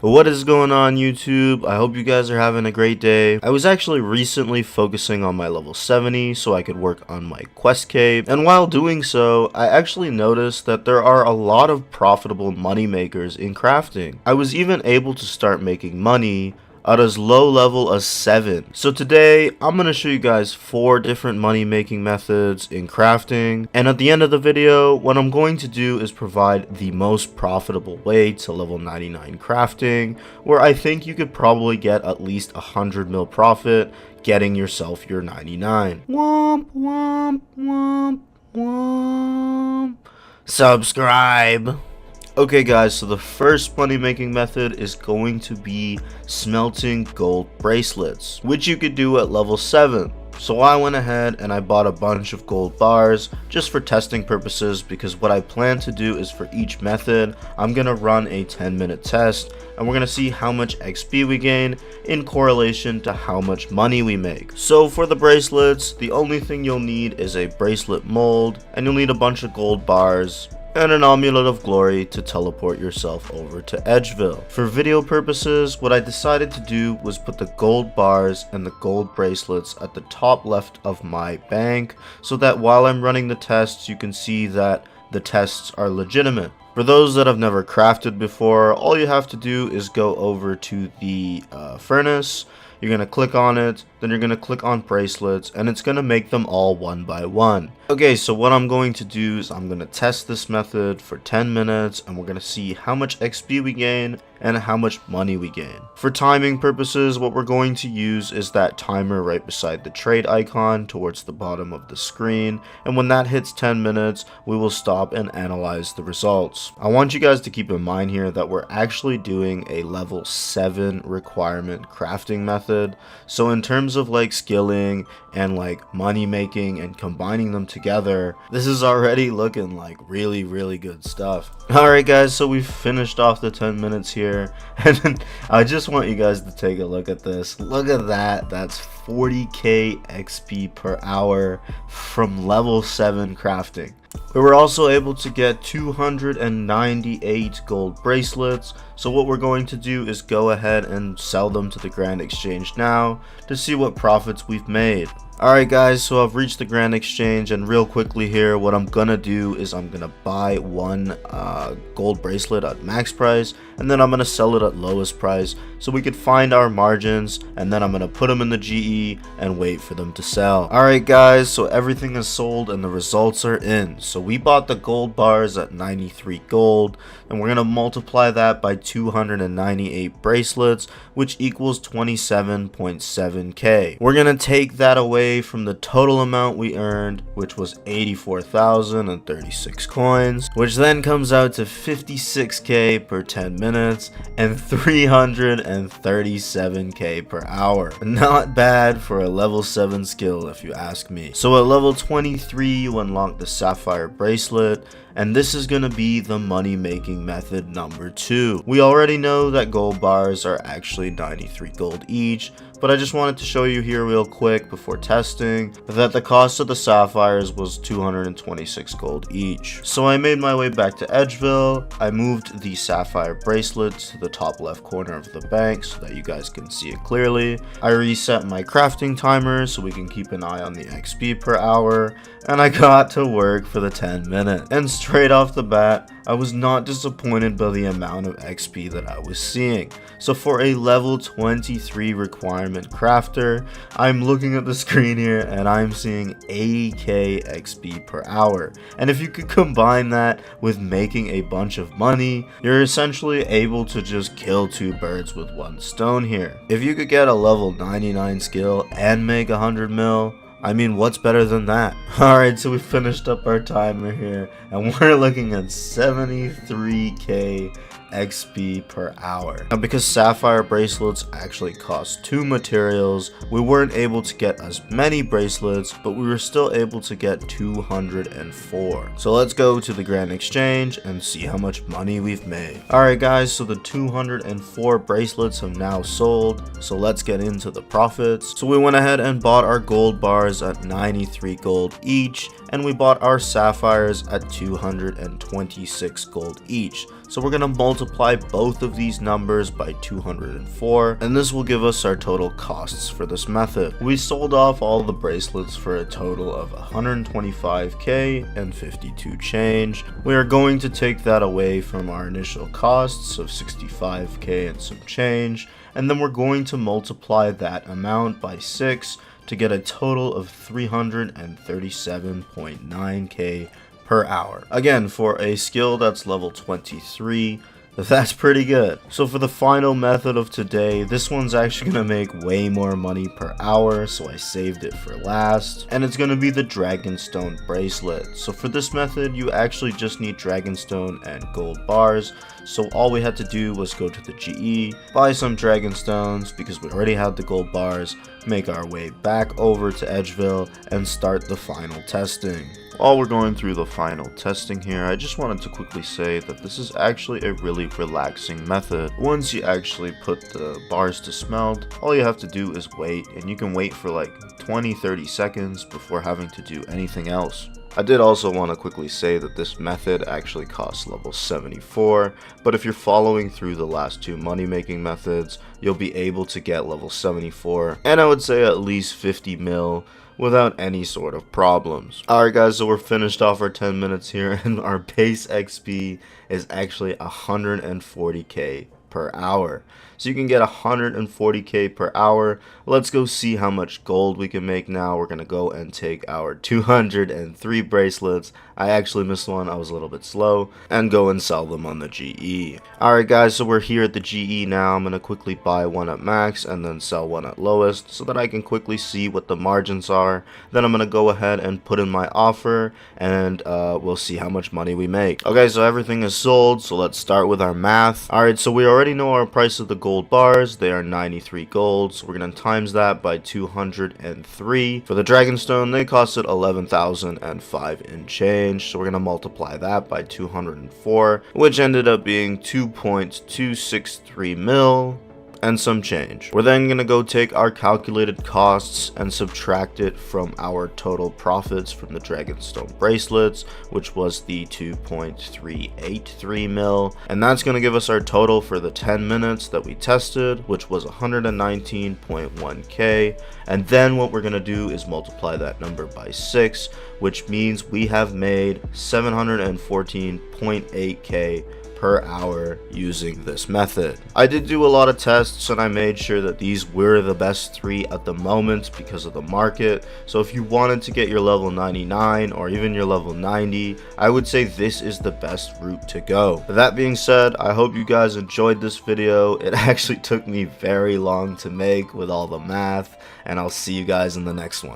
What is going on, YouTube? I hope you guys are having a great day. I was actually recently focusing on my level 70 so I could work on my quest cape, and while doing so, I actually noticed that there are a lot of profitable money makers in crafting. I was even able to start making money at as low level as 7. So today, I'm going to show you guys 4 different money making methods in crafting, and at the end of the video, what I'm going to do is provide the most profitable way to level 99 crafting, where I think you could probably get at least 100 mil profit getting yourself your 99. Womp womp womp womp. Subscribe. Okay guys, so the first money making method is going to be smelting gold bracelets, which you could do at level 7. So I went ahead and I bought a bunch of gold bars just for testing purposes, because what I plan to do is for each method, I'm going to run a 10-minute test and we're going to see how much XP we gain in correlation to how much money we make. So for the bracelets, the only thing you'll need is a bracelet mold, and you'll need a bunch of gold bars and an amulet of glory to teleport yourself over to Edgeville. For video purposes, what I decided to do was put the gold bars and the gold bracelets at the top left of my bank, so that while I'm running the tests, you can see that the tests are legitimate. For those that have never crafted before, all you have to do is go over to the furnace. You're going to click on it, then you're going to click on bracelets, and it's going to make them all one by one. Okay, so what I'm going to do is I'm going to test this method for 10 minutes, and we're going to see how much XP we gain and how much money we gain. For timing purposes, what we're going to use is that timer right beside the trade icon towards the bottom of the screen, and when that hits 10 minutes, we will stop and analyze the results. I want you guys to keep in mind here that we're actually doing a level 7 requirement crafting method, so in terms of like skilling and like money making and combining them together, this is already looking like really good stuff. Alright guys, so we've finished off the 10 minutes here, and I just want you guys to take a look at this. Look at that. That's 40k XP per hour from level 7 crafting. We were also able to get 298 gold bracelets, so what we're going to do is go ahead and sell them to the Grand Exchange now to see what profits we've made. Alright guys, so I've reached the Grand Exchange, and real quickly here, what I'm gonna do is I'm gonna buy one gold bracelet at max price, and then I'm gonna sell it at lowest price so we could find our margins, and then I'm gonna put them in the GE and wait for them to sell. Alright guys, so everything is sold and the results are in. So we bought the gold bars at 93 gold, and we're gonna multiply that by 298 bracelets, which equals 27.7k. We're gonna take that away from the total amount we earned, which was 84,036 coins, which then comes out to 56k per 10 minutes and 337k per hour. Not bad for a level 7 skill, if you ask me. So at level 23, you unlock the sapphire bracelet, and this is going to be the money making method number 2. We already know that gold bars are actually 93 gold each, but I just wanted to show you here real quick before testing that the cost of the sapphires was 226 gold each. So I made my way back to Edgeville. I moved the sapphire bracelet to the top left corner of the bank so that you guys can see it clearly. I reset my crafting timer so we can keep an eye on the XP per hour, and I got to work for the 10 minutes. And straight off the bat, I was not disappointed by the amount of XP that I was seeing. So for a level 23 requirement crafter, I'm looking at the screen here and I'm seeing 80k XP per hour. And if you could combine that with making a bunch of money, you're essentially able to just kill 2 birds with 1 stone here. If you could get a level 99 skill and make 100 mil, I mean, what's better than that? Alright, so we finished up our timer here, and we're looking at 73k XP per hour. Now, because sapphire bracelets actually cost 2 materials, we weren't able to get as many bracelets, but we were still able to get 204. So let's go to the Grand Exchange and see how much money we've made. Alright guys, so the 204 bracelets have now sold, so let's get into the profits. So we went ahead and bought our gold bars at 93 gold each, and we bought our sapphires at 226 gold each. So we're going to multiply both of these numbers by 204, and this will give us our total costs for this method. We sold off all the bracelets for a total of 125k and 52 change. We are going to take that away from our initial costs of 65k and some change, and then we're going to multiply that amount by 6 to get a total of 337.9k per hour. Again, for a skill that's level 23, that's pretty good. So for the final method of today, this one's actually gonna make way more money per hour, so I saved it for last, and it's gonna be the Dragonstone bracelet. So for this method, you actually just need Dragonstone and gold bars. So all we had to do was go to the GE, buy some Dragonstones because we already had the gold bars, make our way back over to Edgeville, and start the final testing. While we're going through the final testing here, I just wanted to quickly say that this is actually a really relaxing method. Once you actually put the bars to smelt, all you have to do is wait, and you can wait for like 20-30 seconds before having to do anything else. I did also want to quickly say that this method actually costs level 74, but if you're following through the last two money making methods, you'll be able to get level 74, and I would say at least 50 mil without any sort of problems. Alright guys, so we're finished off our 10 minutes here, and our base XP is actually 140k per hour. So you can get 140k per hour. Let's go see how much gold we can make now. We're gonna go and take our 203 bracelets. I actually missed one, I was a little bit slow, and go and sell them on the GE. Alright guys, so we're here at the GE now. I'm gonna quickly buy one at max and then sell one at lowest so that I can quickly see what the margins are. Then I'm gonna go ahead and put in my offer, and we'll see how much money we make. Okay, so everything is sold, so let's start with our math. Alright, so we already know our price of the gold bars. They are 93 gold, so we're going to times that by 203. For the Dragonstone, they costed 11,005 in change, so we're going to multiply that by 204, which ended up being 2.263 mil and some change. We're then going to go take our calculated costs and subtract it from our total profits from the Dragonstone bracelets, which was the 2.383 mil, and that's going to give us our total for the 10 minutes that we tested, which was 119.1k. And then what we're going to do is multiply that number by 6, which means we have made 714.8k per hour using this method. I did do a lot of tests, and I made sure that these were the best 3 at the moment because of the market. So if you wanted to get your level 99 or even your level 90, I would say this is the best route to go. That being said, I hope you guys enjoyed this video. It actually took me very long to make with all the math, and I'll see you guys in the next one.